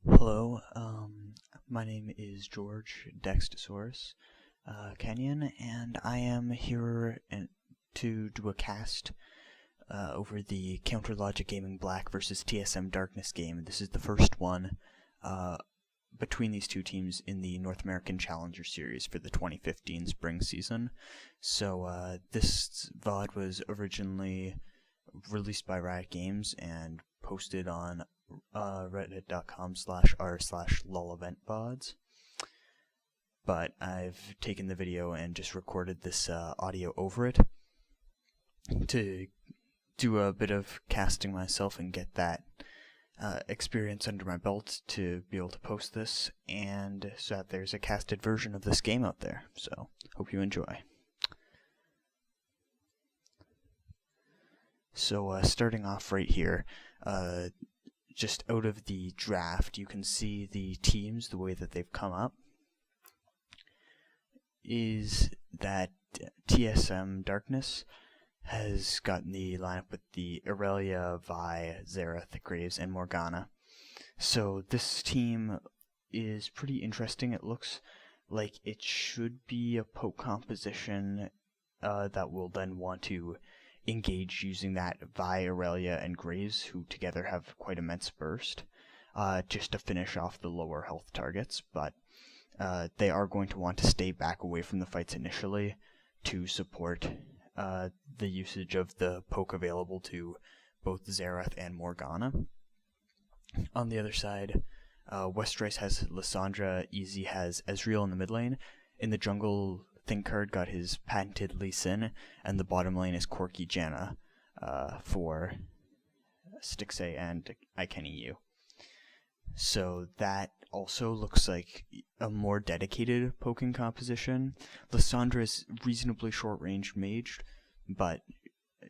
Hello, my name is George daxtasaurus Kenyon, and I am here to do a cast over the Counter Logic Gaming Black versus TSM Darkness game. This is the first one between these two teams in the North American Challenger Series for the 2015 spring season. So this VOD was originally released by Riot Games and posted on reddit.com/r/lol event VODs, but I've taken the video and just recorded this audio over it to do a bit of casting myself and get that experience under my belt to be able to post this, and so that there's a casted version of this game out there. So hope you enjoy. So starting off right here, just out of the draft, you can see the teams, the way that they've come up, is that TSM Darkness has gotten the lineup with the Irelia, Vi, Xerath, Graves, and Morgana. So this team is pretty interesting. It looks like it should be a poke composition that will then want to engage using that Vi, Irelia, and Graves, who together have quite immense burst, just to finish off the lower health targets, but they are going to want to stay back away from the fights initially to support the usage of the poke available to both Xerath and Morgana. On the other side, Westrice has Lissandra, Easy has Ezreal in the mid lane. In the jungle, ThinkCard got his patented Lee Sin, and the bottom lane is Corki Janna for Stixxay and IkenEU. So that also looks like a more dedicated poking composition. Lissandra is reasonably short-range maged, but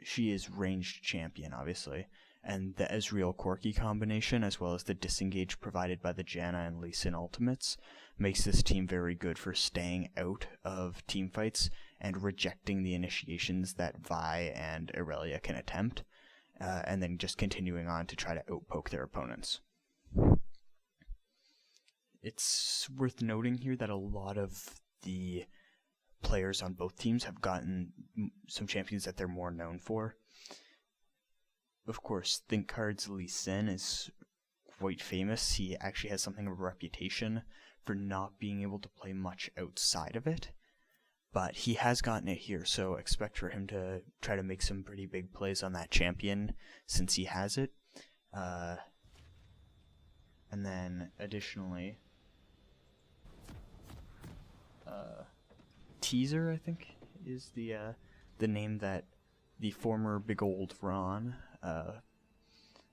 she is ranged champion, obviously. And the Ezreal Corki combination, as well as the disengage provided by the Janna and Lee Sin ultimates, makes this team very good for staying out of teamfights and rejecting the initiations that Vi and Irelia can attempt, and then just continuing on to try to outpoke their opponents. It's worth noting here that a lot of the players on both teams have gotten some champions that they're more known for. Of course, ThinkCard's Lee Sin is quite famous. He actually has something of a reputation for not being able to play much outside of it, but he has gotten it here, so expect for him to try to make some pretty big plays on that champion since he has it. And then additionally, Teaser, I think, is the name that the former Big Old Ron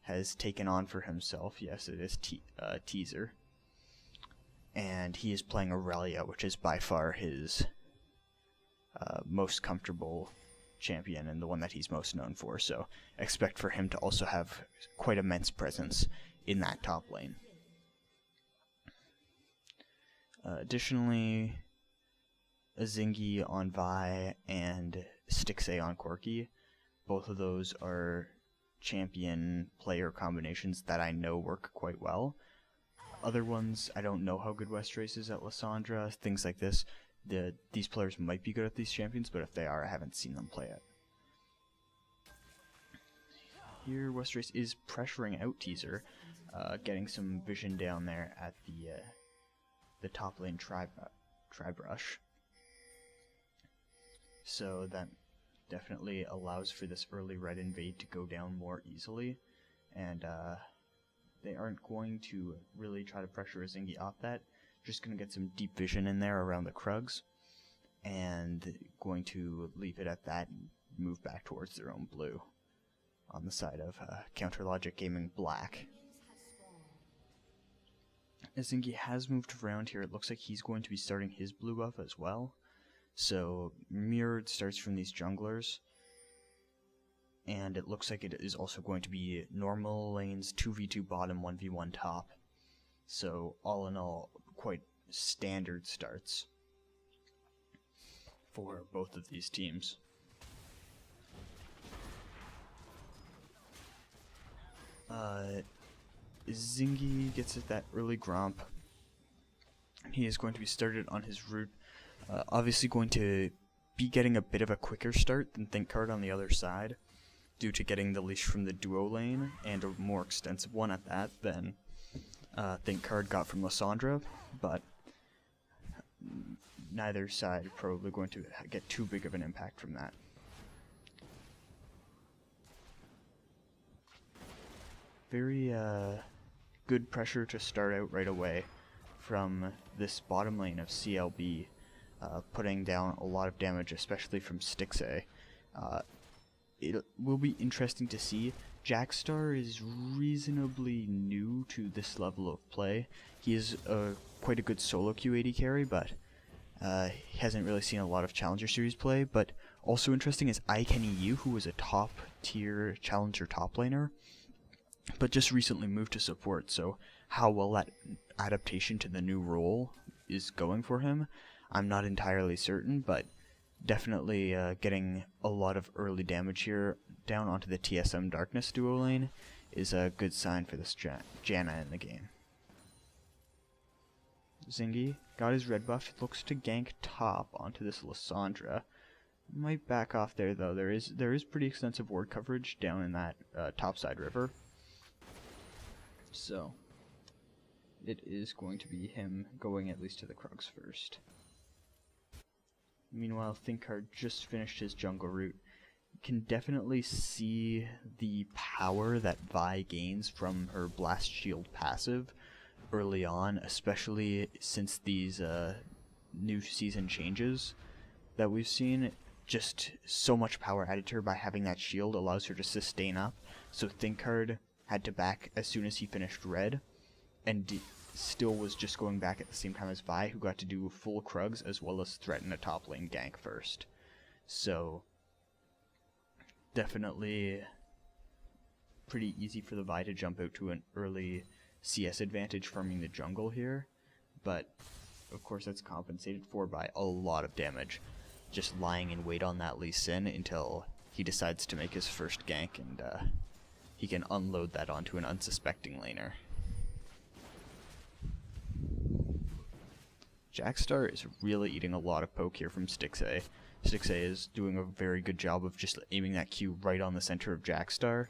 has taken on for himself. Yes, it is Teaser. And he is playing Irelia, which is by far his most comfortable champion and the one that he's most known for. So expect for him to also have quite immense presence in that top lane. Additionally, Azingi on Vi and Stixxay on Corki. Both of those are champion player combinations that I know work quite well. Other ones, I don't know how good Westrice is at Lissandra, things like this. These players might be good at these champions, but if they are, I haven't seen them play it. Here, Westrice is pressuring out Teaser, getting some vision down there at the top lane tri-brush. So that definitely allows for this early red invade to go down more easily, and they aren't going to really try to pressure Azingi off that. Just going to get some deep vision in there around the Krugs, and going to leave it at that and move back towards their own blue on the side of Counter Logic Gaming Black. Azingi has moved around here. It looks like he's going to be starting his blue buff as well. So mirrored starts from these junglers, and it looks like it is also going to be normal lanes, 2v2 bottom, 1v1 top. So all in all, quite standard starts for both of these teams. Zingy gets at that early Gromp. He is going to be started on his route. Obviously going to be getting a bit of a quicker start than ThinkCard on the other side, due to getting the leash from the duo lane, and a more extensive one at that than ThinkCard got from Lysandra, but neither side probably going to get too big of an impact from that. Very good pressure to start out right away from this bottom lane of CLB, putting down a lot of damage, especially from Stixxay. It will be interesting to see. Jackstar is reasonably new to this level of play. He is quite a good solo Q80 carry, but he hasn't really seen a lot of Challenger Series play. But also interesting is iKennyU, who was a top tier Challenger top laner, but just recently moved to support. So how well that adaptation to the new role is going for him, I'm not entirely certain, but definitely getting a lot of early damage here down onto the TSM Darkness duo lane is a good sign for this Janna in the game. Zingy got his red buff, looks to gank top onto this Lysandra. Might back off there though. There is pretty extensive ward coverage down in that topside river. So it is going to be him going at least to the Krugs first. Meanwhile, ThinkCard just finished his jungle route. You can definitely see the power that Vi gains from her Blast Shield passive early on, especially since these new season changes that we've seen. Just so much power added to her by having that shield allows her to sustain up. So ThinkCard had to back as soon as he finished red, and still was just going back at the same time as Vi, who got to do full Krugs as well as threaten a top lane gank first. So definitely pretty easy for the Vi to jump out to an early CS advantage farming the jungle here, but of course that's compensated for by a lot of damage, just lying in wait on that Lee Sin until he decides to make his first gank, and he can unload that onto an unsuspecting laner. Jackstar is really eating a lot of poke here from Stixxay. Stixxay is doing a very good job of just aiming that Q right on the center of Jackstar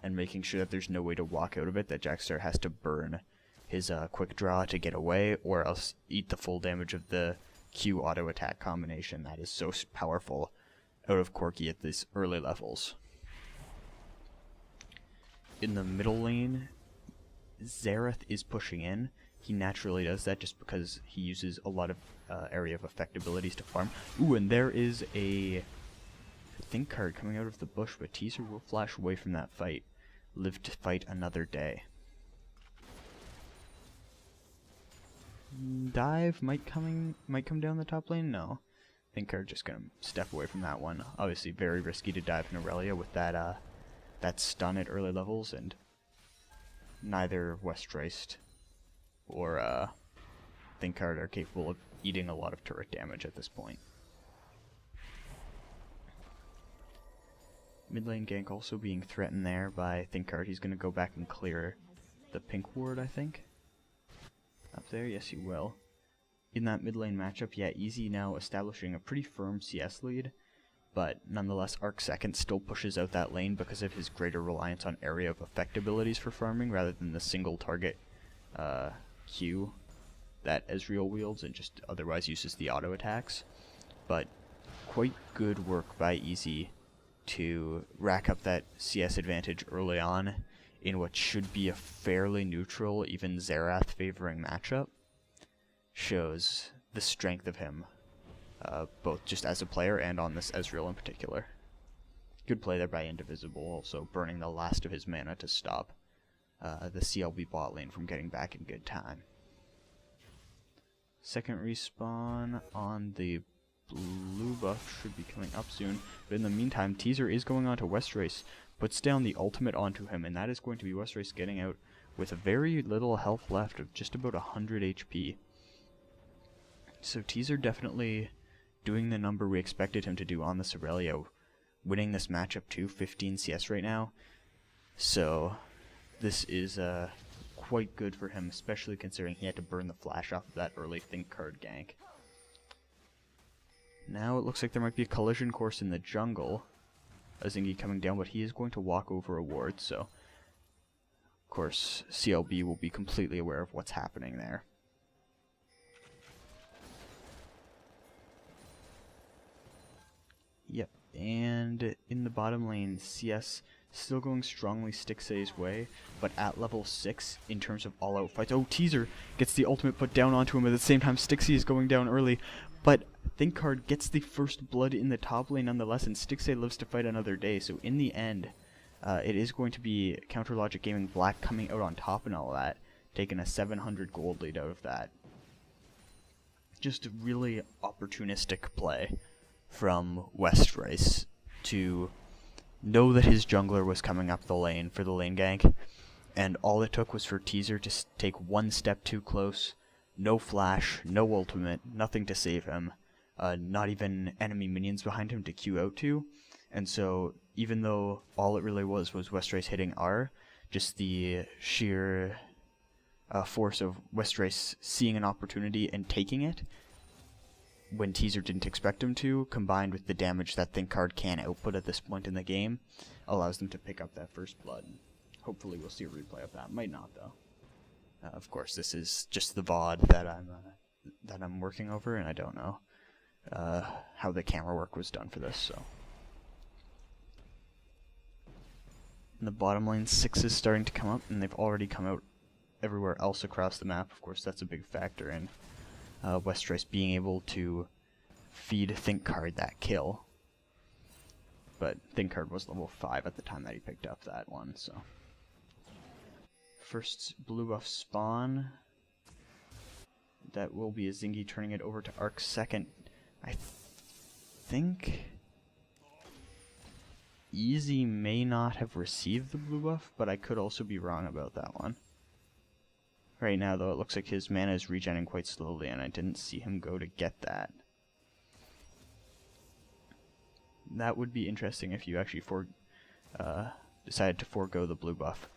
and making sure that there's no way to walk out of it, that Jackstar has to burn his quick draw to get away, or else eat the full damage of the Q auto attack combination that is so powerful out of Corki at these early levels. In the middle lane, Xerath is pushing in. He naturally does that just because he uses a lot of area of effect abilities to farm. Ooh, and there is a ThinkCard coming out of the bush, but Teaser will flash away from that fight. Live to fight another day. Dive might come down the top lane. No, ThinkCard just gonna step away from that one. Obviously, very risky to dive in Aurelia with that that stun at early levels, and neither Westriced or ThinkCard are capable of eating a lot of turret damage at this point. Mid lane gank also being threatened there by ThinkCard. He's going to go back and clear the pink ward, I think. Up there, yes he will. In that mid lane matchup, yeah, Easy now establishing a pretty firm CS lead, but nonetheless Arc Second still pushes out that lane because of his greater reliance on area of effect abilities for farming rather than the single target Q that Ezreal wields and just otherwise uses the auto attacks. But quite good work by Easy to rack up that CS advantage early on in what should be a fairly neutral, even Xerath favoring matchup. Shows the strength of him, both just as a player and on this Ezreal in particular. Good play there by Indivisible, also burning the last of his mana to stop the CLB bot lane from getting back in good time. Second respawn on the blue buff should be coming up soon, but in the meantime, Teaser is going on to Westrace, puts down the ultimate onto him, and that is going to be Westrace getting out with very little health left of just about 100 HP. So Teaser definitely doing the number we expected him to do on this Aurelia, winning this matchup too, 15 CS right now. So this is quite good for him, especially considering he had to burn the flash off of that early Think card gank. Now it looks like there might be a collision course in the jungle. A Zingy coming down, but he is going to walk over a ward, so of course CLB will be completely aware of what's happening there. Yep, and in the bottom lane, CS still going strongly Stixxay's way, but at level 6 in terms of all-out fights. Oh, Teaser gets the ultimate put down onto him, at the same time Stixxay is going down early, but ThinkCard gets the first blood in the top lane nonetheless, and Stixxay lives to fight another day, so in the end, it is going to be Counter Logic Gaming Black coming out on top and all that, taking a 700 gold lead out of that. Just a really opportunistic play from Westrace to know that his jungler was coming up the lane for the lane gank, and all it took was for Teaser to take one step too close, no flash, no ultimate, nothing to save him, not even enemy minions behind him to queue out to, and so even though all it really was Westrace hitting R, just the sheer force of Westrace seeing an opportunity and taking it, when Teaser didn't expect him to, combined with the damage that ThinkCard can output at this point in the game, allows them to pick up that first blood. Hopefully we'll see a replay of that. Might not, though. Of course, this is just the VOD that I'm working over, and I don't know how the camera work was done for this, so. In the bottom lane, 6 is starting to come up, and they've already come out everywhere else across the map. Of course, that's a big factor in Westrace being able to feed ThinkCard that kill. But ThinkCard was level 5 at the time that he picked up that one, so. First blue buff spawn. That will be a Zingy turning it over to Arc second. I think Easy may not have received the blue buff, but I could also be wrong about that one. Right now, though, it looks like his mana is regenerating quite slowly, and I didn't see him go to get that. That would be interesting if you actually decided to forego the blue buff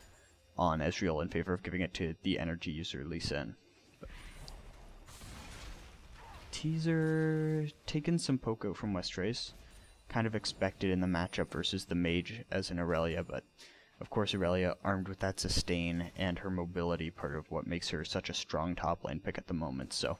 on Ezreal in favor of giving it to the energy user Lee Sin. Teaser taking some poke out from Westrace. Kind of expected in the matchup versus the mage as an Aurelia, but of course Aurelia armed with that sustain and her mobility, part of what makes her such a strong top lane pick at the moment, so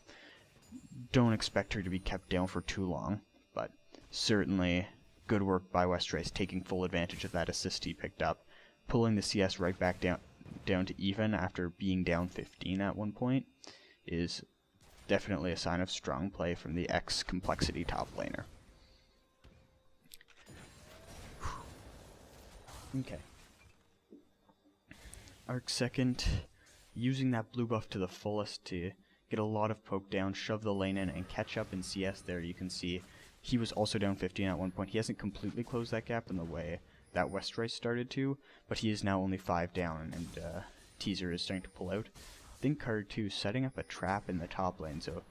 don't expect her to be kept down for too long, but certainly good work by Westrace taking full advantage of that assist he picked up, pulling the CS right back down to even after being down 15 at one point is definitely a sign of strong play from the X complexity top laner. Okay. Arc second, using that blue buff to the fullest to get a lot of poke down, shove the lane in, and catch up in CS there. You can see he was also down 15 at one point. He hasn't completely closed that gap in the way that Westrace started to, but he is now only 5 down, and Teaser is starting to pull out. ThinkCard too, setting up a trap in the top lane, so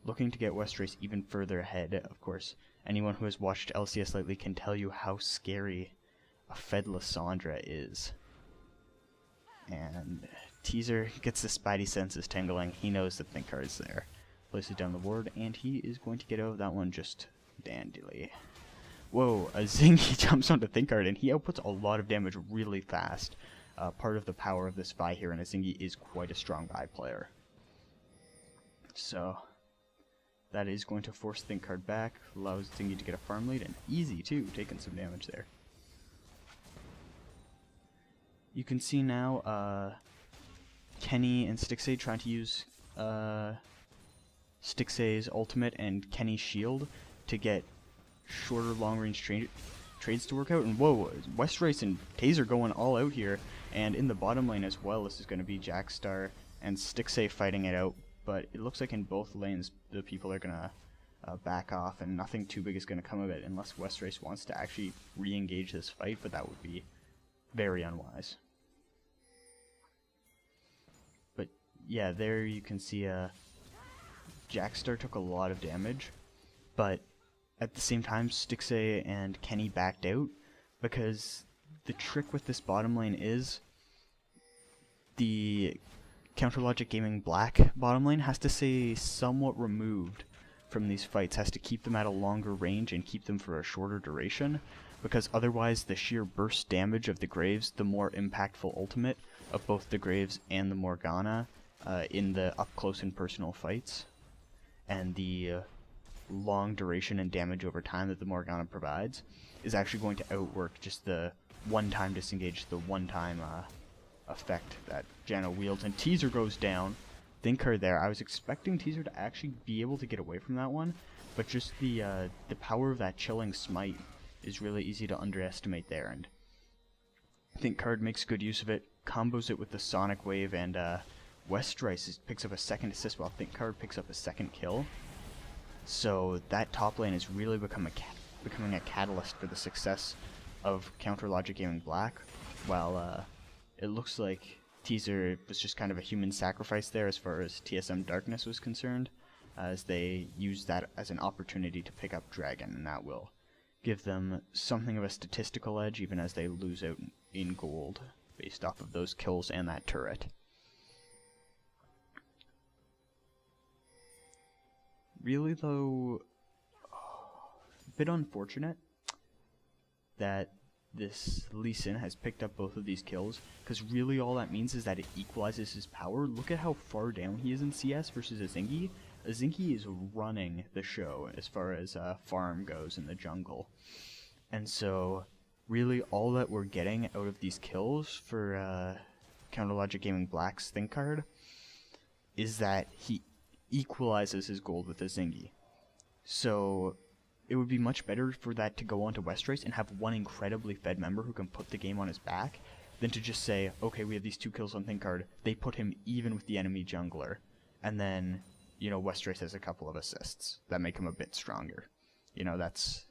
looking to get Westrace even further ahead. Of course, anyone who has watched LCS lately can tell you how scary a fed Lissandra is. And Teaser gets the spidey senses tingling. He knows that ThinkCard's there. Places down the ward, and he is going to get out of that one just dandily. Whoa, a Zingy jumps onto ThinkCard, and he outputs a lot of damage really fast. Part of the power of this Vi here, and a Zingy is quite a strong Vi player. So that is going to force ThinkCard back, allows Zingy to get a farm lead, and Easy too, taking some damage there. You can see now Kenny and Stixxay trying to use Stixxay's ultimate and Kenny's shield to get shorter long-range trades to work out. And whoa, Westrace and Taser going all out here. And in the bottom lane as well, this is going to be Jackstar and Stixxay fighting it out. But it looks like in both lanes, the people are going to back off, and nothing too big is going to come of it unless Westrace wants to actually re-engage this fight, but that would be very unwise. But yeah, there you can see Jackstar took a lot of damage, but at the same time, Stixxay and Kenny backed out, because the trick with this bottom lane is the CounterLogic Gaming Black bottom lane has to stay somewhat removed from these fights, has to keep them at a longer range and keep them for a shorter duration, because otherwise the sheer burst damage of the Graves, the more impactful ultimate of both the Graves and the Morgana in the up-close and personal fights, and the long duration and damage over time that the Morgana provides, is actually going to outwork just the one-time disengage, the one-time effect that Janna wields. And Teaser goes down. Thinker there. I was expecting Teaser to actually be able to get away from that one, but just the power of that chilling smite is really easy to underestimate there, and Thinkcard makes good use of it, combos it with the Sonic Wave, and Westrice picks up a second assist while Thinkcard picks up a second kill. So that top lane is really becoming a catalyst for the success of CounterLogic Gaming Black, while it looks like Teaser was just kind of a human sacrifice there as far as TSM Darkness was concerned, as they used that as an opportunity to pick up Dragon, and that will give them something of a statistical edge even as they lose out in gold based off of those kills and that turret. Really though, a bit unfortunate that this Lee Sin has picked up both of these kills, because really all that means is that it equalizes his power. Look at how far down he is in CS versus Azingi. Azingi is running the show as far as farm goes in the jungle. And so really all that we're getting out of these kills for CounterLogic Gaming Black's Thinkcard is that he equalizes his gold with Azingi. So it would be much better for that to go on to Westrice and have one incredibly fed member who can put the game on his back than to just say, okay, we have these 2 kills on Thinkcard, they put him even with the enemy jungler, and then, you know, Westrice has a couple of assists that make him a bit stronger. You know, that's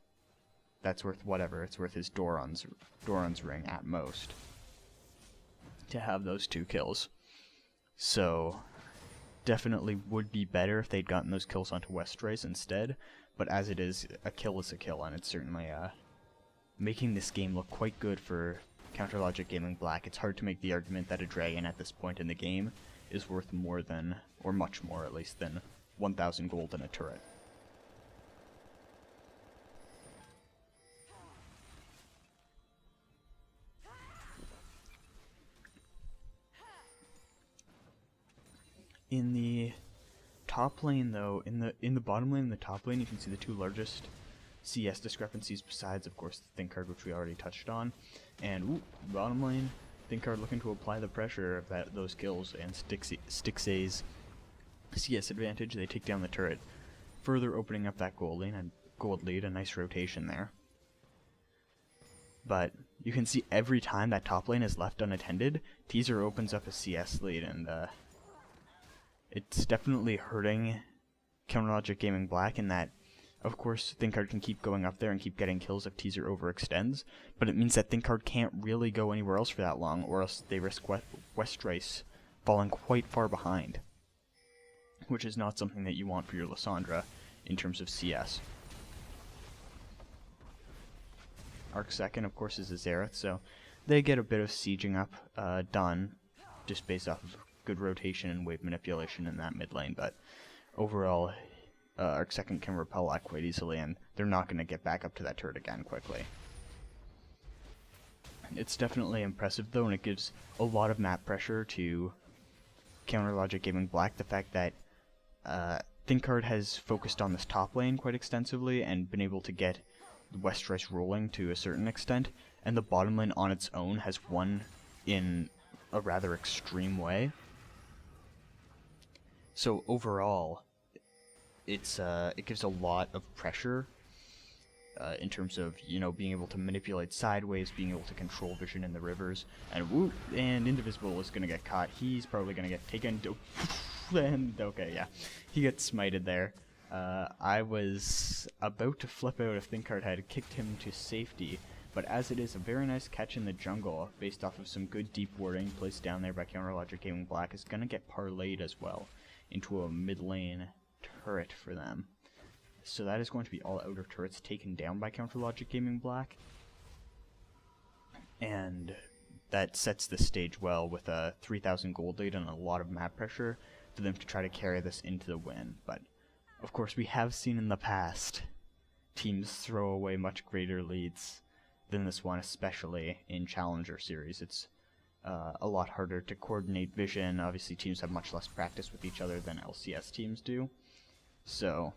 worth whatever, it's worth his Doran's ring at most to have those 2 kills. So definitely would be better if they'd gotten those kills onto Westrice instead, but as it is a kill, and it's certainly making this game look quite good for CounterLogic Gaming Black. It's hard to make the argument that a dragon at this point in the game is worth more than, or much more at least, than 1,000 gold in a turret. In the top lane though, in the bottom lane and the top lane, you can see the 2 largest CS discrepancies besides, of course, the Thinkcard, which we already touched on. And bottom lane, Thinkcard looking to apply the pressure of those kills, and Stixay's CS advantage. They take down the turret, further opening up that gold lead, a nice rotation there. But you can see every time that top lane is left unattended, Teaser opens up a CS lead, and it's definitely hurting CounterLogic Gaming Black in that, of course, Thinkcard can keep going up there and keep getting kills if Teaser overextends, but it means that Thinkcard can't really go anywhere else for that long, or else they risk Westrice falling quite far behind, which is not something that you want for your Lissandra in terms of CS. Arc second, of course, is a Xerath, so they get a bit of sieging up done, just based off of good rotation and wave manipulation in that mid lane, but overall, Arc second can repel that quite easily, and they're not going to get back up to that turret again quickly. It's definitely impressive though, and it gives a lot of map pressure to CounterLogic Gaming Black, the fact that Thinkcard has focused on this top lane quite extensively and been able to get Westrice rolling to a certain extent, and the bottom lane on its own has won in a rather extreme way. So overall, it gives a lot of pressure in terms of, you know, being able to manipulate sideways, being able to control vision in the rivers, and Indivisible is going to get caught. He's probably going to get taken to... and okay, yeah, he gets smited there. I was about to flip out if Thinkcard had kicked him to safety, but as it is, a very nice catch in the jungle, based off of some good deep warding placed down there by CounterLogic Gaming Black, is going to get parlayed as well into a mid lane turret for them. So that is going to be all outer turrets taken down by CounterLogic Gaming Black. And that sets the stage well with a 3,000 gold lead and a lot of map pressure for them to try to carry this into the win. But of course, we have seen in the past teams throw away much greater leads than this one, especially in Challenger Series. It's a lot harder to coordinate vision. Obviously, teams have much less practice with each other than LCS teams do. So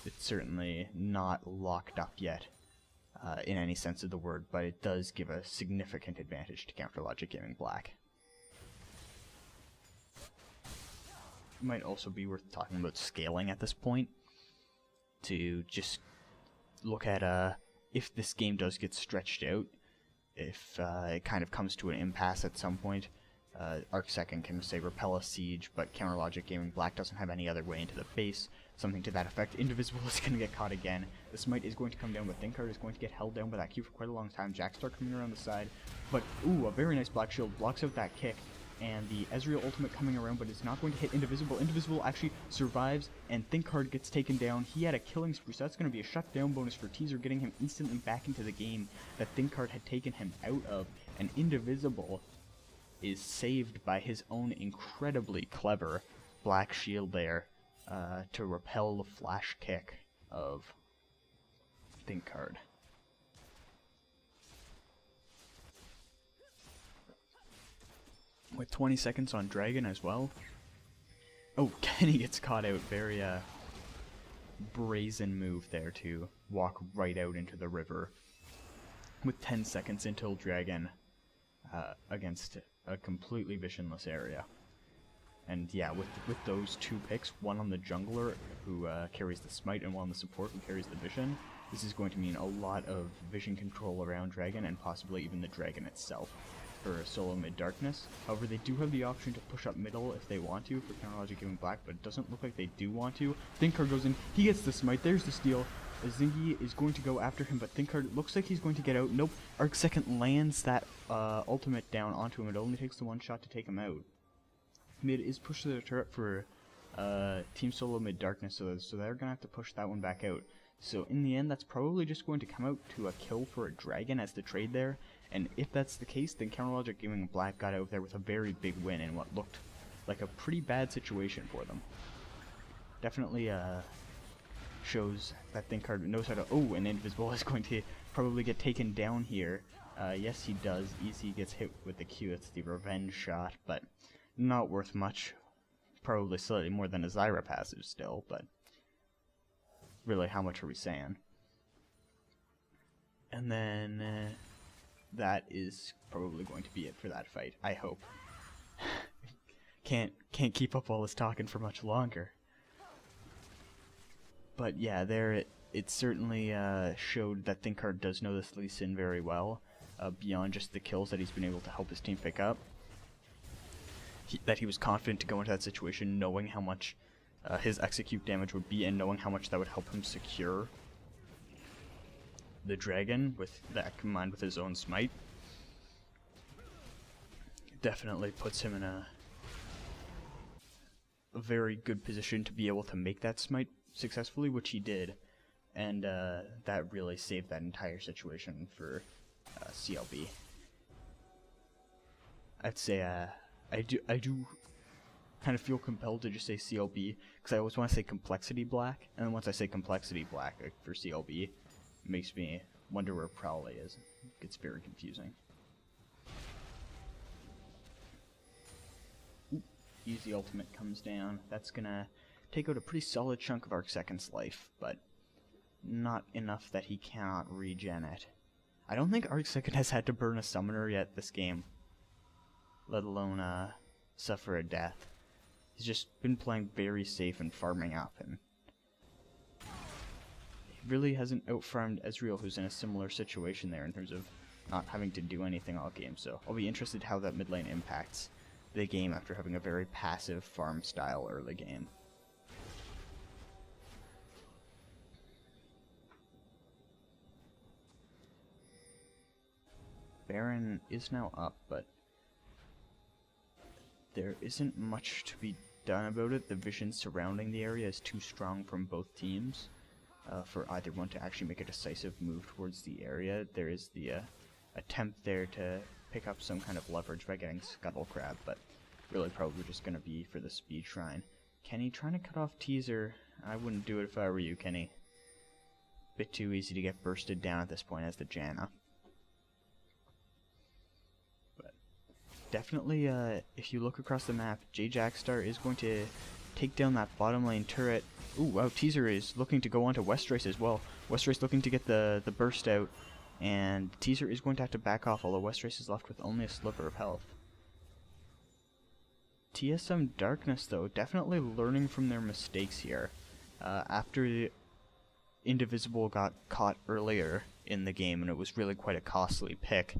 it's certainly not locked up yet in any sense of the word, but it does give a significant advantage to Counter Logic Gaming Black. It might also be worth talking about scaling at this point, to just look at if this game does get stretched out, if it kind of comes to an impasse at some point. ArcSecond can say repel a siege, but Counter Logic Gaming Black doesn't have any other way into the base, something to that effect. Indivisible is going to get caught again. The smite is going to come down, but ThinkHard is going to get held down by that Q for quite a long time. Jackstar coming around the side, but ooh, a very nice black shield blocks out that kick, and the Ezreal ultimate coming around, but it's not going to hit Indivisible. Indivisible actually survives, and ThinkHard gets taken down. He had a killing spree, so that's going to be a shutdown bonus for Teaser, getting him instantly back into the game that ThinkHard had taken him out of, and Indivisible is saved by his own incredibly clever black shield there to repel the flash kick of ThinkHard. With 20 seconds on Dragon as well. Oh, Kenny gets caught out. Very brazen move there to walk right out into the river with 10 seconds until Dragon against a completely visionless area. And yeah, with those two picks, one on the jungler who carries the smite and one on the support who carries the vision, this is going to mean a lot of vision control around Dragon and possibly even the Dragon itself for solo mid darkness. However, they do have the option to push up middle if they want to for Counter Logic Gaming Black, but it doesn't look like they do want to. ThinkHard goes in, he gets the smite, there's the steal. Zingy is going to go after him, but ThinkHard looks like he's going to get out. Nope, ArcSecond lands that ultimate down onto him. It only takes the one shot to take him out. Mid is pushed to the turret for Team Solo Mid Darkness, so they're going to have to push that one back out. So in the end, that's probably just going to come out to a kill for a Dragon as the trade there, and if that's the case, then Counter Logic Gaming Black got out there with a very big win in what looked like a pretty bad situation for them. Definitely shows that ThinkHard knows how to... Oh, and Invisible is going to probably get taken down here. Yes, he does. Easy gets hit with the Q. It's the revenge shot, but not worth much. Probably slightly more than a Zyra passive still, but really, how much are we saying? And then that is probably going to be it for that fight, I hope. Can't keep up all this talking for much longer. But yeah, there it certainly showed that ThinkHard does know this Lee Sin very well, beyond just the kills that he's been able to help his team pick up. That he was confident to go into that situation knowing how much his execute damage would be and knowing how much that would help him secure the Dragon, with that combined with his own smite. Definitely puts him in a very good position to be able to make that smite successfully, which he did, and that really saved that entire situation for CLB. I'd say I do kind of feel compelled to just say CLB, because I always want to say Complexity Black, and then once I say Complexity Black for CLB, it makes me wonder where Prowley is. It gets very confusing. Ooh, easy ultimate comes down. That's gonna take out a pretty solid chunk of ArcSecond's life, but not enough that he cannot regen it. I don't think ArcSecond has had to burn a summoner yet this game, let alone suffer a death. He's just been playing very safe and farming up, and he really hasn't outfarmed Ezreal, who's in a similar situation there in terms of not having to do anything all game, so I'll be interested how that mid lane impacts the game after having a very passive farm style early game. Baron is now up, but there isn't much to be done about it. The vision surrounding the area is too strong from both teams for either one to actually make a decisive move towards the area. There is the attempt there to pick up some kind of leverage by getting Scuttle Crab, but really probably just going to be for the Speed Shrine. Kenny trying to cut off Teaser. I wouldn't do it if I were you, Kenny. Bit too easy to get bursted down at this point as the Janna. But definitely, if you look across the map, Jackstar is going to take down that bottom lane turret. Ooh, wow, Teaser is looking to go onto Westrace as well. Westrace looking to get the burst out, and Teaser is going to have to back off, although Westrace is left with only a sliver of health. TSM Darkness, though, definitely learning from their mistakes here. After Indivisible got caught earlier in the game, and it was really quite a costly pick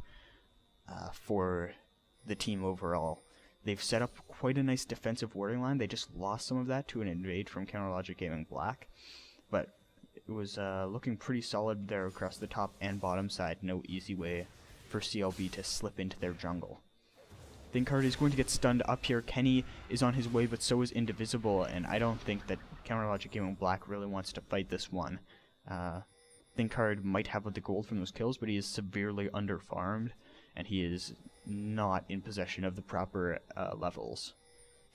for the team overall. They've set up quite a nice defensive warding line. They just lost some of that to an invade from Counterlogic Gaming Black, but it was looking pretty solid there across the top and bottom side. No easy way for CLB to slip into their jungle. Thinkard is going to get stunned up here. Kenny is on his way, but so is Indivisible, and I don't think that Counterlogic Gaming Black really wants to fight this one. Thinkard might have the gold from those kills, but he is severely underfarmed, and he is not in possession of the proper levels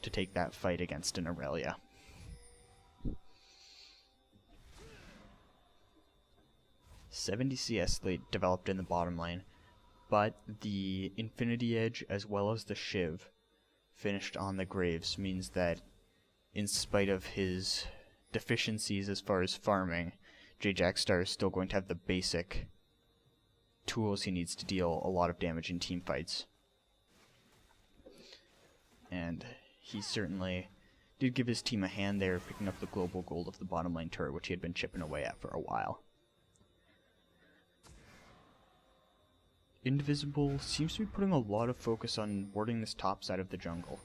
to take that fight against an Aurelia. "70 CS developed in the bottom lane, but the Infinity Edge as well as the Shiv finished on the Graves means that in spite of his deficiencies as far as farming, Jackstar is still going to have the basic tools he needs to deal a lot of damage in team fights. And he certainly did give his team a hand there, picking up the global gold of the bottom lane turret, which he had been chipping away at for a while. Indivisible seems to be putting a lot of focus on warding this top side of the jungle.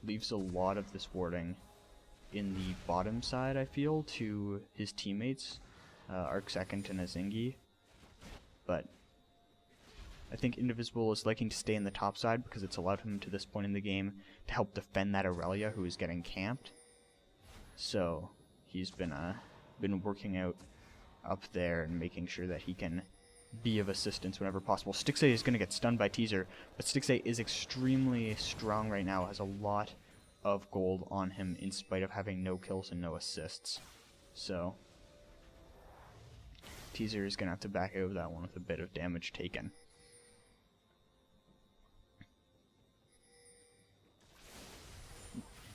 Leaves a lot of this warding in the bottom side, I feel, to his teammates, Arcsecond and Azingi. But I think Indivisible is liking to stay in the top side because it's allowed him to this point in the game to help defend that Aurelia who is getting camped. So he's been working out up there and making sure that he can be of assistance whenever possible. Stixxay is going to get stunned by Teaser, but Stixxay is extremely strong right now, has a lot of gold on him in spite of having no kills and no assists. So Teaser is going to have to back out of that one with a bit of damage taken.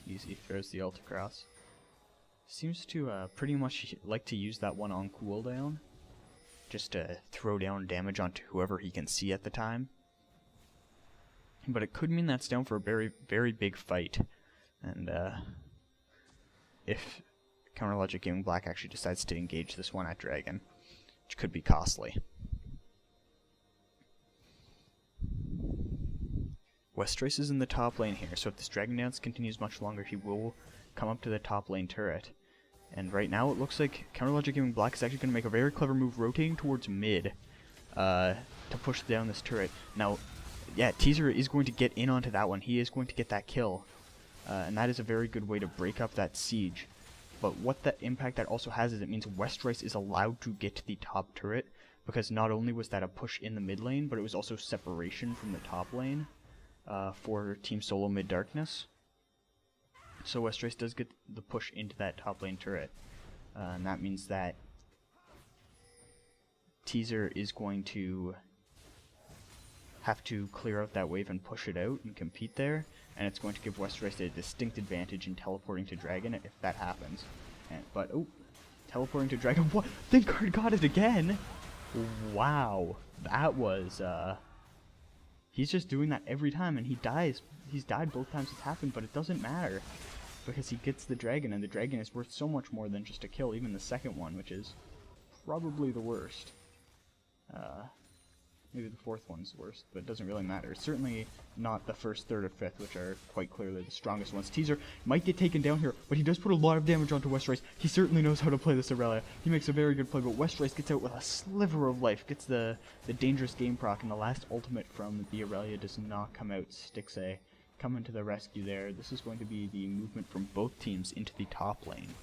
Easy, throws the ult across. Seems to pretty much like to use that one on cooldown, just to throw down damage onto whoever he can see at the time. But it could mean that's down for a very, very big fight. And if Counterlogic Gaming Black actually decides to engage this one at Dragon, which could be costly. Westrace is in the top lane here, so if this Dragon Dance continues much longer, he will come up to the top lane turret. And right now it looks like Counterlogic Gaming Black is actually going to make a very clever move, rotating towards mid to push down this turret. Now, yeah, Teaser is going to get in onto that one. He is going to get that kill. And that is a very good way to break up that siege. But what that impact that also has is it means Westrace is allowed to get to the top turret, because not only was that a push in the mid lane, but it was also separation from the top lane for Team SoloMid Darkness. So Westrace does get the push into that top lane turret, and that means that Teaser is going to have to clear out that wave and push it out and compete there, and it's going to give Westrace a distinct advantage in teleporting to Dragon if that happens. But, oh, teleporting to Dragon, what? Thinkard got it again? Wow, that was, he's just doing that every time, and he dies. He's died both times it's happened, but it doesn't matter, because he gets the Dragon, and the Dragon is worth so much more than just a kill, even the second one, which is probably the worst. Maybe the fourth one's the worst, but it doesn't really matter. It's certainly not the first, third, or fifth, which are quite clearly the strongest ones. Teaser might get taken down here, but he does put a lot of damage onto Westrace. He certainly knows how to play this Aurelia. He makes a very good play, but Westrace gets out with a sliver of life, gets the dangerous game proc, and the last ultimate from the Aurelia does not come out. Stixxay coming to the rescue there. This is going to be the movement from both teams into the top lane.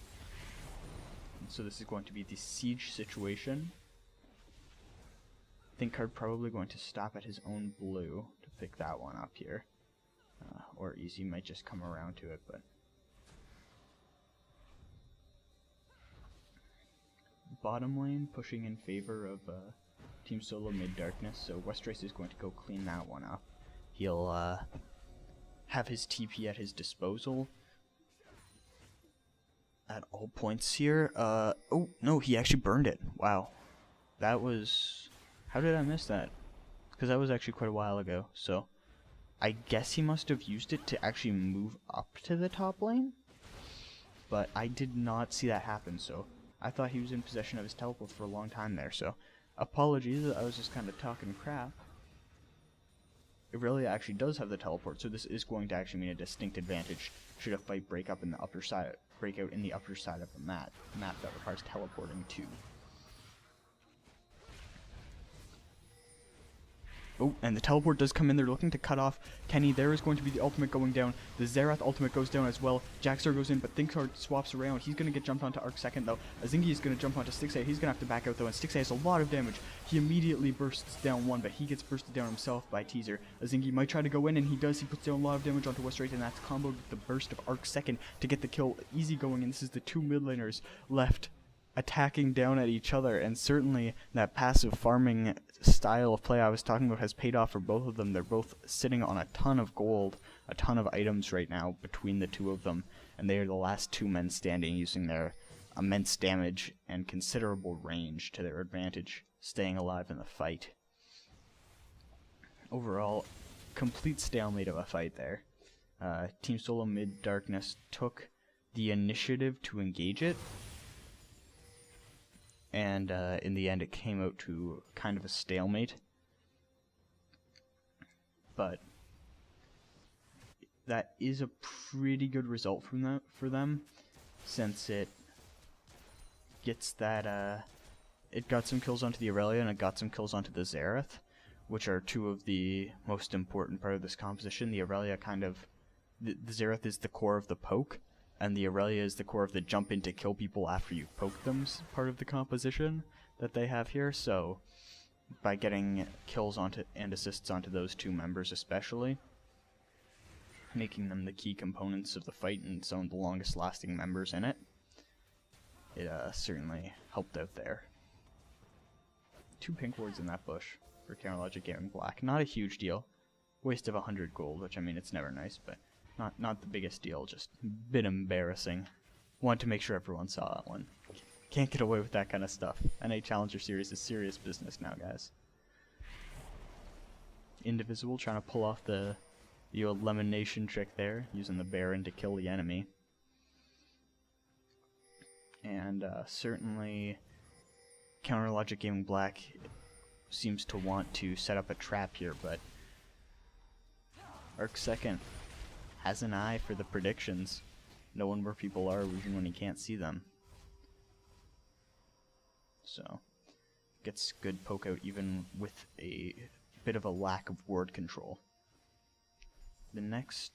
And so this is going to be the siege situation. Think card probably going to stop at his own blue to pick that one up here. Or Easy might just come around to it, but... Bottom lane pushing in favor of Team SoloMid Darkness, so Westrace is going to go clean that one up. He'll have his TP at his disposal at all points here. Oh, no, he actually burned it. Wow. That was... How did I miss that? Because that was actually quite a while ago, so... I guess he must have used it to actually move up to the top lane? But I did not see that happen, so... I thought he was in possession of his teleport for a long time there, so... Apologies, I was just kind of talking crap. Irelia actually does have the teleport, so this is going to actually mean a distinct advantage should a fight break out in the upper side of the map that requires teleporting to. Oh, and the teleport does come in. They're looking to cut off Kenny. There is going to be the ultimate going down. The Xerath ultimate goes down as well. Jaxar goes in, but Thinkard swaps around. He's going to get jumped onto Arc second, though. Azingi is going to jump onto Stixay. He's going to have to back out, though, and Stixay has a lot of damage. He immediately bursts down one, but he gets bursted down himself by Teaser. Azingi might try to go in, and he does. He puts down a lot of damage onto Westrace, and that's comboed with the burst of Arc second to get the kill. Easy going, and this is the two mid laners left attacking down at each other, and certainly that passive farming style of play I was talking about has paid off for both of them. They're both sitting on a ton of gold, a ton of items right now between the two of them, and they are the last two men standing, using their immense damage and considerable range to their advantage, staying alive in the fight. Overall, complete stalemate of a fight there. Team SoloMid Darkness took the initiative to engage it, and in the end it came out to kind of a stalemate. But that is a pretty good result for them, since it gets that it got some kills onto the Irelia and it got some kills onto the Xerath, which are two of the most important part of this composition. The Irelia the Xerath is the core of the poke, and the Irelia is the core of the jump in to kill people after you poke them part of the composition that they have here. So by getting kills onto and assists onto those two members especially, making them the key components of the fight and some of the longest lasting members in it, it certainly helped out there. 2 pink wards in that bush for Counterlogic Gaming Black. Not a huge deal. Waste of 100 gold, which I mean it's never nice, but not the biggest deal, just a bit embarrassing. Wanted to make sure everyone saw that one. Can't get away with that kind of stuff. NA Challenger Series is serious business now, guys. Indivisible trying to pull off the old elimination trick there, using the Baron to kill the enemy. And certainly Counterlogic Gaming Black seems to want to set up a trap here, but Arc second has an eye for the predictions, knowing where people are even when he can't see them. So, gets good poke out even with a bit of a lack of ward control. The next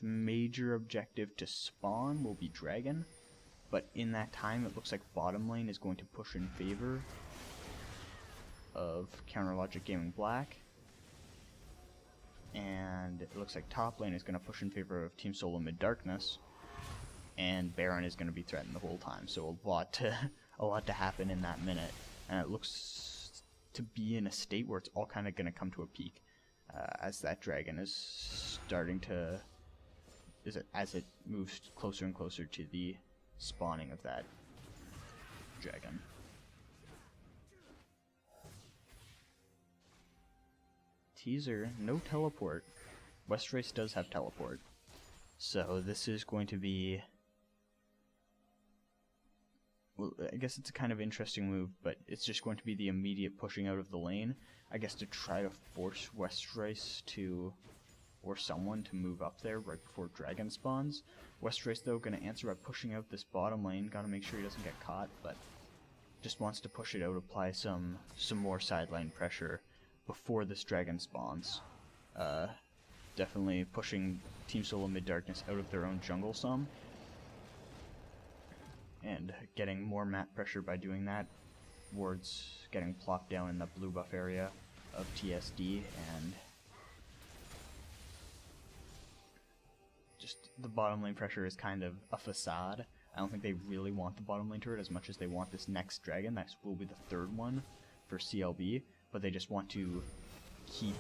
major objective to spawn will be Dragon, but in that time it looks like bottom lane is going to push in favor of Counterlogic Gaming Black, and it looks like top lane is going to push in favor of Team SoloMid Darkness, and Baron is going to be threatened the whole time. So a lot to happen in that minute, and it looks to be in a state where it's all kind of going to come to a peak as that dragon is starting to, as it moves closer and closer to the spawning of that dragon. Teaser, no teleport. Westrace does have teleport, so this is going to be, well, I guess it's a kind of interesting move, but it's just going to be the immediate pushing out of the lane, I guess, to try to force Westrace to, or someone to move up there right before Dragon spawns. Westrace, though, going to answer by pushing out this bottom lane. Got to make sure he doesn't get caught, but just wants to push it out, apply some more sideline pressure before this Dragon spawns. Definitely pushing Team SoloMid Darkness out of their own jungle some, and getting more map pressure by doing that. wards getting plopped down in the blue buff area of TSD, and just the bottom lane pressure is kind of a facade. I don't think they really want the bottom lane turret as much as they want this next dragon. That will be the third one for CLB, but they just want to keep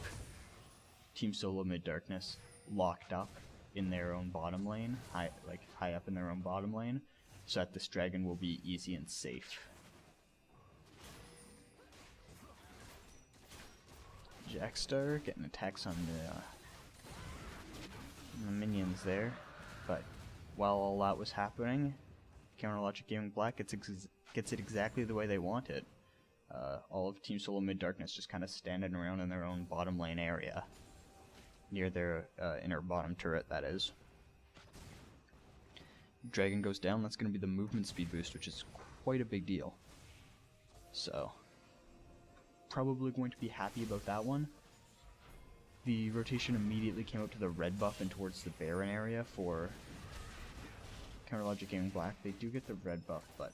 Team SoloMid Darkness locked up in their own bottom lane, high up in their own bottom lane, so that this dragon will be easy and safe. Jackstar getting attacks on the minions there, but while all that was happening, Counterlogic Gaming Black gets it exactly the way they want it. All of Team SoloMid Darkness just kind of standing around in their own bottom lane area, near their inner bottom turret, that is. Dragon goes down, that's going to be the movement speed boost, which is quite a big deal. So, probably going to be happy about that one. The rotation immediately came up to the red buff and towards the Baron area for Counterlogic Gaming Black. They do get the red buff, but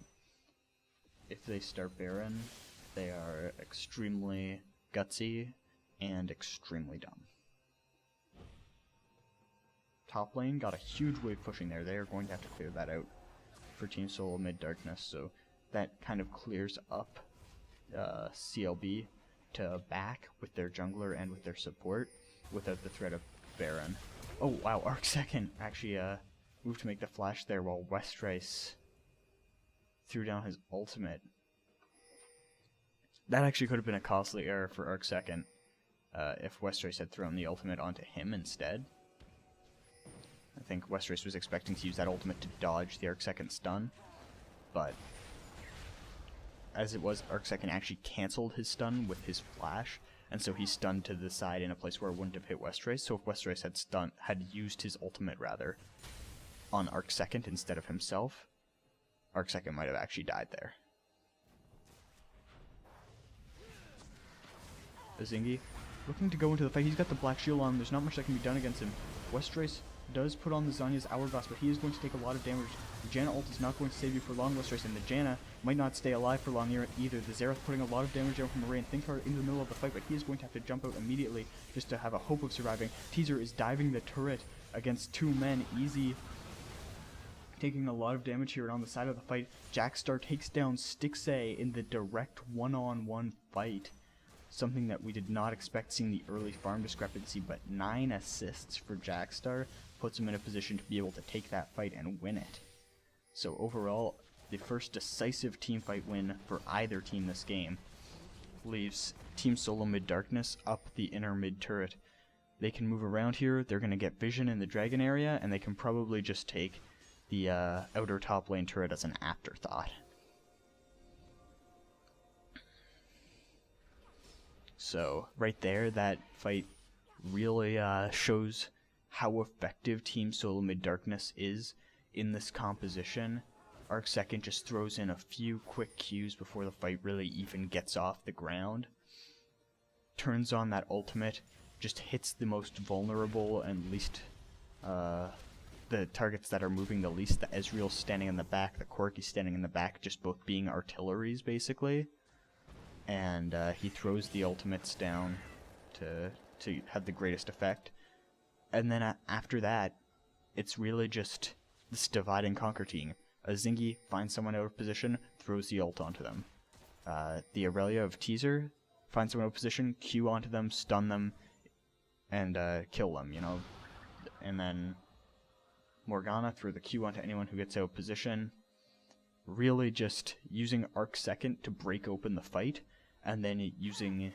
if they start Baron, they are extremely gutsy and extremely dumb. Top lane got a huge wave pushing there. They are going to have to clear that out for Team SoloMid Darkness, so that kind of clears up CLB to back with their jungler and with their support without the threat of Baron. Oh wow, ArcSecond actually moved to make the flash there while Westrice threw down his ultimate. That actually could have been a costly error for ArcSecond if Westrice had thrown the ultimate onto him instead. I think Westrice was expecting to use that ultimate to dodge the ArcSecond stun, but as it was, ArcSecond actually cancelled his stun with his flash, and so he stunned to the side in a place where it wouldn't have hit Westrice. So if Westrice had used his ultimate rather on ArcSecond instead of himself, ArcSecond might have actually died there. Azingi looking to go into the fight. He's got the black shield on. There's not much that can be done against him. Westrice does put on the Zanya's Hourglass, but he is going to take a lot of damage. The Janna ult is not going to save you for long, Westrice, and the Janna might not stay alive for long either. The Xerath putting a lot of damage down from Array and Thinker in the middle of the fight, but he is going to have to jump out immediately just to have a hope of surviving. Teaser is diving the turret against two men, easy, taking a lot of damage here on the side of the fight. Jackstar takes down Stixay in the direct one-on-one fight. Something that we did not expect, seeing the early farm discrepancy, but 9 assists for Jackstar puts him in a position to be able to take that fight and win it. So overall, the first decisive teamfight win for either team this game leaves Team SoloMid Darkness up the inner mid turret. They can move around here, they're going to get vision in the dragon area, and they can probably just take the outer top lane turret as an afterthought. So right there, that fight really shows how effective Team SoloMid Darkness is in this composition. ArcSecond just throws in a few quick Qs before the fight really even gets off the ground. Turns on that ultimate, just hits the most vulnerable and least, the targets that are moving the least. The Ezreal standing in the back, the Corki standing in the back, just both being artilleries basically. And he throws the ultimates down to have the greatest effect. And then after that, it's really just this divide and conquer team. Azingi finds someone out of position, throws the ult onto them. The Aurelia of Teaser finds someone out of position, Q onto them, stun them, and kill them, you know. And then Morgana threw the Q onto anyone who gets out of position. Really just using ArcSecond to break open the fight, and then using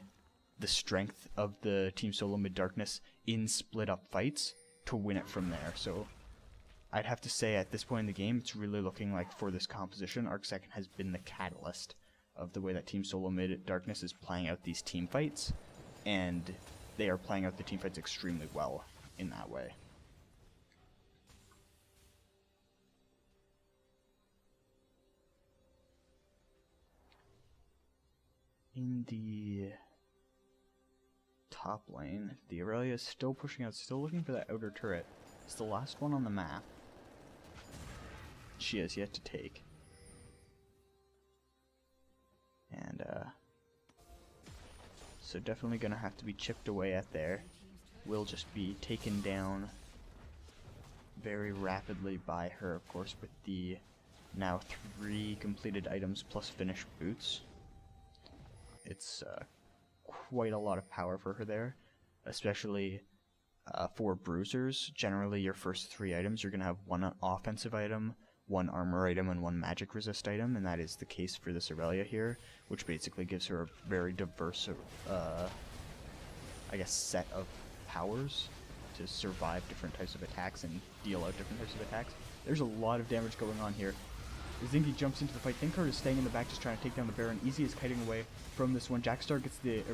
the strength of the Team SoloMid Darkness in split-up fights to win it from there. So I'd have to say at this point in the game, it's really looking like for this composition, ArcSecond has been the catalyst of the way that Team SoloMid Darkness is playing out these team fights, and they are playing out the team fights extremely well in that way. In the top lane, the Aurelia is still pushing out, still looking for that outer turret. It's the last one on the map. She has yet to take. And so definitely gonna have to be chipped away at there. Will just be taken down very rapidly by her, of course, with the now 3 completed items plus finished boots. It's quite a lot of power for her there, especially for bruisers. Generally, your first 3 items, you're going to have 1 offensive item, 1 armor item, and 1 magic resist item, and that is the case for this Aurelia here, which basically gives her a very diverse, I guess, set of powers to survive different types of attacks and deal out different types of attacks. There's a lot of damage going on here. Zingy jumps into the fight. Thinkard is staying in the back just trying to take down the Baron. Easy is kiting away from this one. Jackstar gets the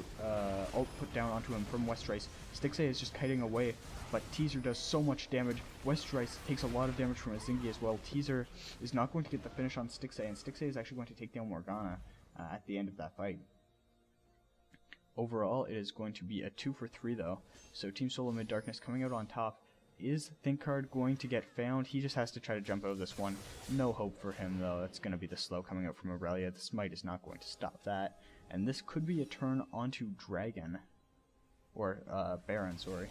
ult put down onto him from Westrice. Stixay is just kiting away, but Teaser does so much damage. Westrice takes a lot of damage from Zingy as well. Teaser is not going to get the finish on Stixay, and Stixay is actually going to take down Morgana at the end of that fight. Overall, it is going to be a 2 for 3 though. So Team SoloMid Darkness coming out on top. Is Thinkard going to get found? He just has to try to jump out of this one. No hope for him though. It's going to be the slow coming out from Aurelia. The smite is not going to stop that. And this could be a turn onto Dragon. Or Baron, sorry.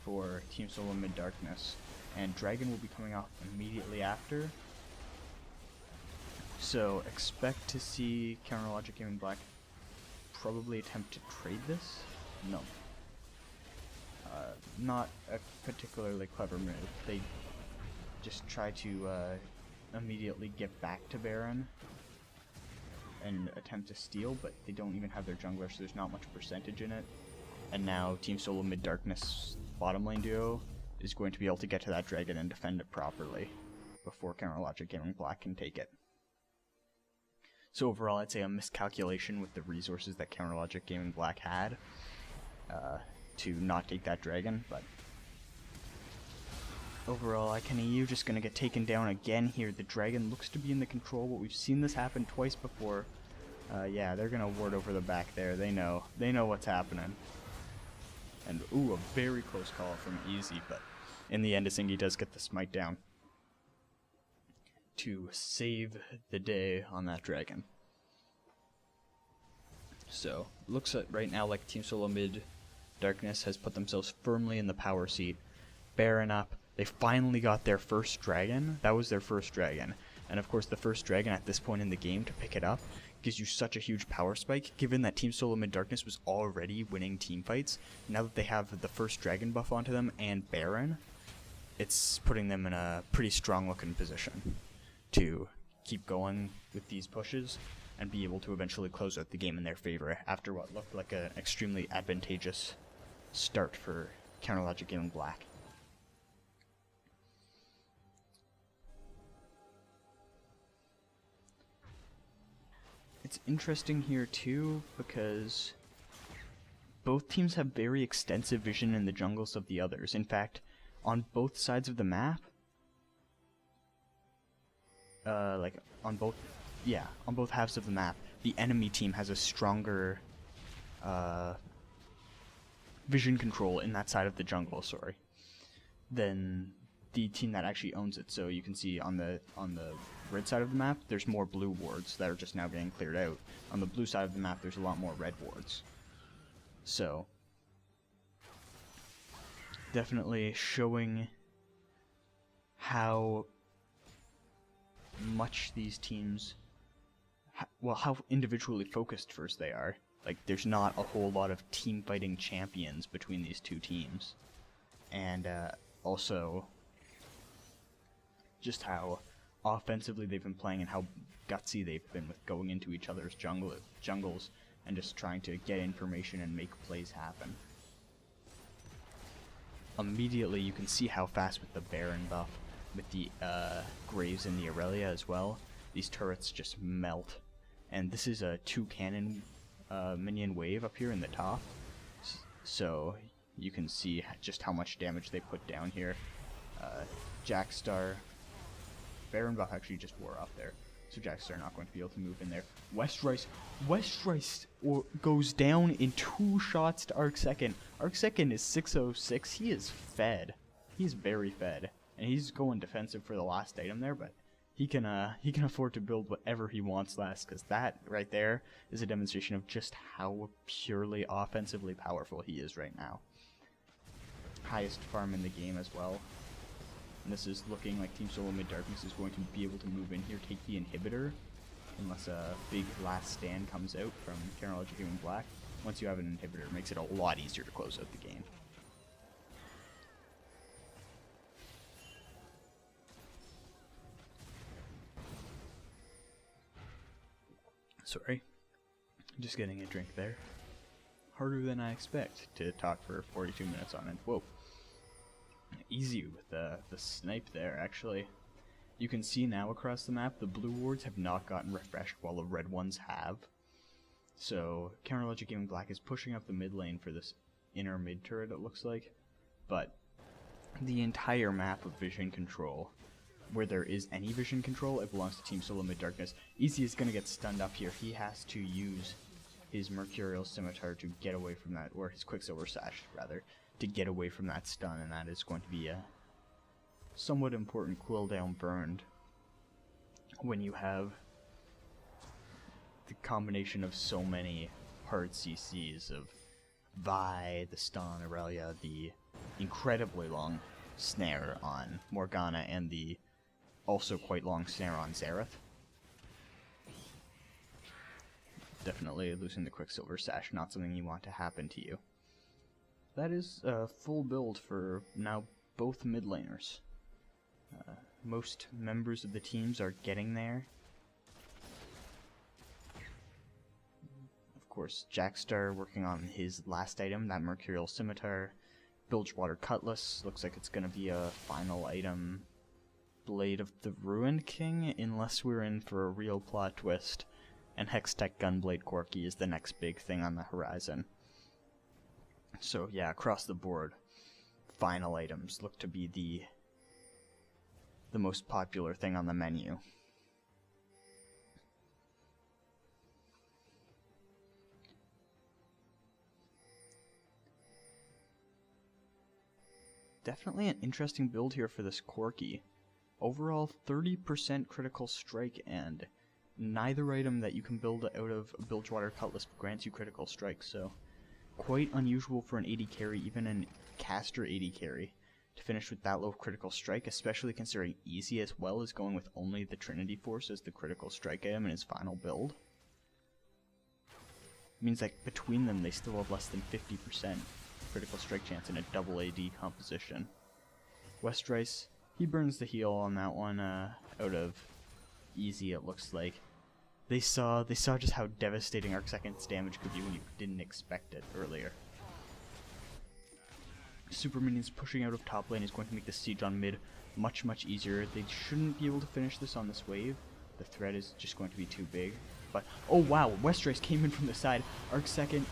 For Team SoloMid Darkness. And Dragon will be coming off immediately after. So expect to see Counterlogic Gaming Black probably attempt to trade this? No. Not a particularly clever move. They just try to immediately get back to Baron and attempt to steal, but they don't even have their jungler, so there's not much percentage in it. And now Team SoloMid Darkness bottom lane duo is going to be able to get to that dragon and defend it properly before Counterlogic Gaming Black can take it. So overall, I'd say a miscalculation with the resources that Counterlogic Gaming Black had to not take that dragon, but overall, ICanEU just going to get taken down again here. The dragon looks to be in the control, but we've seen this happen twice before. Yeah, they're going to ward over the back there. They know what's happening. And ooh, a very close call from Easy, but in the end, Zingy does get the smite down to save the day on that dragon. So, looks right now like Team SoloMid Darkness has put themselves firmly in the power seat. Baron up. They finally got their first dragon. That was their first dragon. And of course, the first dragon at this point in the game to pick it up gives you such a huge power spike, given that Team SoloMid Darkness was already winning team fights. Now that they have the first dragon buff onto them and Baron, it's putting them in a pretty strong looking position to keep going with these pushes and be able to eventually close out the game in their favor after what looked like an extremely advantageous start for Counterlogic Gaming Black. It's interesting here too because both teams have very extensive vision in the jungles of the others. In fact, on both sides of the map, on both halves of the map, the enemy team has a stronger vision control in that side of the jungle, than the team that actually owns it. So you can see on the red side of the map, there's more blue wards that are just now getting cleared out. On the blue side of the map, there's a lot more red wards. So definitely showing how much these teams, how individually focused first they are. Like, there's not a whole lot of team fighting champions between these two teams. And also just how offensively they've been playing and how gutsy they've been with going into each other's jungles and just trying to get information and make plays happen. Immediately you can see how fast with the Baron buff, with the Graves and the Aurelia as well, these turrets just melt. And this is a 2 cannon minion wave up here in the top, so you can see just how much damage they put down here. Jackstar, Baron buff actually just wore off there, so Jackstar not going to be able to move in there. Westrice goes down in 2 shots to Arc Second. Arc Second is 606. He is fed. He's very fed, and he's going defensive for the last item there, but he can afford to build whatever he wants last, because that right there is a demonstration of just how purely offensively powerful he is right now. Highest farm in the game as well. And this is looking like Team SoloMid Darkness is going to be able to move in here, take the inhibitor, unless a big last stand comes out from Kenyon Gaming Black. Once you have an inhibitor, it makes it a lot easier to close out the game. Sorry, just getting a drink there. Harder than I expect to talk for 42 minutes on end. Whoa. Easy with the snipe there, actually. You can see now across the map, the blue wards have not gotten refreshed while the red ones have. So, Kenyon Gaming Black is pushing up the mid lane for this inner mid turret, it looks like. But the entire map of vision control, where there is any vision control, it belongs to Team SoloMid Darkness. Easy is going to get stunned up here. He has to use his Mercurial Scimitar to get away from that, or his Quicksilver Sash, rather, to get away from that stun, and that is going to be a somewhat important cooldown burned when you have the combination of so many hard CCs of Vi, the stun, Aurelia, the incredibly long snare on Morgana, and the also quite long snare on Xerath. Definitely losing the Quicksilver Sash, not something you want to happen to you. That is a full build for now both mid laners. Most members of the teams are getting there. Of course, Jackstar working on his last item, that Mercurial Scimitar. Bilgewater Cutlass, looks like it's going to be a final item. Blade of the Ruined King, unless we're in for a real plot twist. And Hextech Gunblade Corki is the next big thing on the horizon. So yeah, across the board, final items look to be the most popular thing on the menu. Definitely an interesting build here for this Corki. Overall, 30% critical strike, and neither item that you can build out of a Bilgewater Cutlass grants you critical strike, so quite unusual for an AD carry, even an caster AD carry, to finish with that low critical strike, especially considering Easy as well is going with only the Trinity Force as the critical strike item in his final build. It means that between them they still have less than 50% critical strike chance in a double AD composition. Westrice, he burns the heal on that one out of Easy, it looks like. They saw just how devastating Arc Second's damage could be when you didn't expect it earlier. Super Minions pushing out of top lane is going to make the siege on mid much, much easier. They shouldn't be able to finish this on this wave. The threat is just going to be too big. But, oh wow, Westrice came in from the side. Arc Second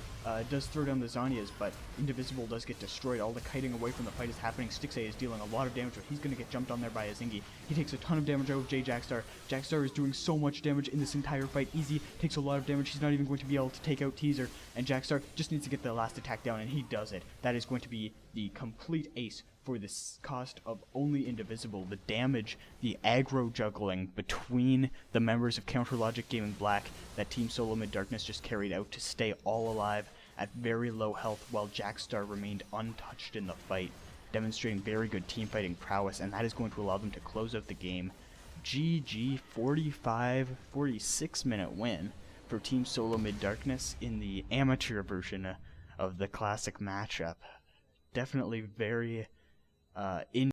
does throw down the Zhonya's, but Indivisible does get destroyed. All the kiting away from the fight is happening. Stixxay is dealing a lot of damage, but he's going to get jumped on there by Azingi. He takes a ton of damage out of Jackstar. Jackstar is doing so much damage in this entire fight. Easy takes a lot of damage. He's not even going to be able to take out Teaser, and Jackstar just needs to get the last attack down, and he does it. That is going to be the complete ace for the cost of only Indivisible. The damage, the aggro juggling between the members of Counterlogic Gaming Black that Team SoloMid Darkness just carried out to stay all alive at very low health while Jackstar remained untouched in the fight, demonstrating very good teamfighting prowess, and that is going to allow them to close out the game. GG, 46 minute win for Team SoloMid Darkness in the amateur version of the classic matchup. Definitely very